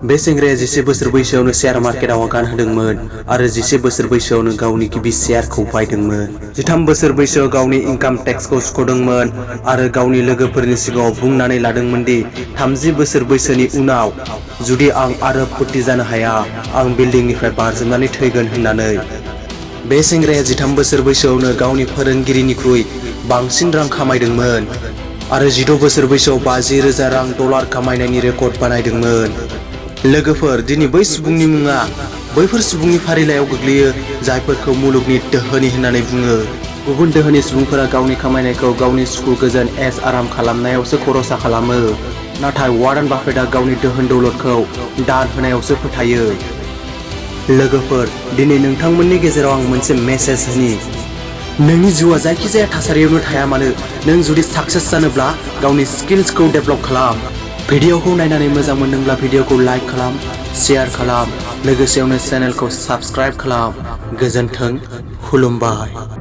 बे सेंग्राया 11 बोसोर बैसोआवनो शेयार मार्केटआव आगान होदोंमोन आरो 11 बोसोर बैसोआवनो गावनि गिबि शेयारखौ बायदोंमोन। 13 बोसोर बैसोआव गावनि इनकाम टेक्सखौ सुख'दोंमोन आरो गावनि लोगोफोरनि सिगाङाव बुंनानै लादोंमोन दि 30 बोसोर बैसोनि उनाव जुदि आं आरो फुर्ति जानो हाया आं बिल्डिंनिफ्राय बारजुमनानै थैगोन होननानै। बे सेंग्राया 13 बोसोर बैसोआवनो गावनि फोरोंगिरिनिख्रुइ बांसिन रां खामायदोंमोन आरो 16 बोसोर बैसोआव 50,000 रां डलार खामायनायनि रेकर्ड बानायदोंमोन। लोगोफोर, दिनै बै सुबुंनि मुङा बैफोर सुबुंनि फारिलाइयाव गोग्लैयो जायफोरखौ मुलुगनि दोहोनि होननानै बुङो। गुबुन दोहोनि सुबुंफोरा गावनि खामायनायखौ गावनि सुखु गोजोन ऐश आराम खालामनायावसो खरसा खालामो, नाथाय वारेन बाफेटआ गावनि दोहोन दौलतखौ दान होनायावसो फोथायो। लोगोफोर, दिनै नोंथांमोननि गेजेराव आं मोनसे मेसेज होनि। नोंनि जिउआ जायखिजाया थासारियावनो थाया मानो, नों जुदि साक्सेस जानोब्ला गावनि स्किल्सखौ डेभेलप खालाम। भिडिअखौ नायनानै मोजां मोनदोंब्ला भिडिअखौ लाइक खालाम, शेयार खालाम, लोगोसेयावनो चेनेलखौ साबस्क्राइब खालाम। गोजोन्थों, खुलुमबाय।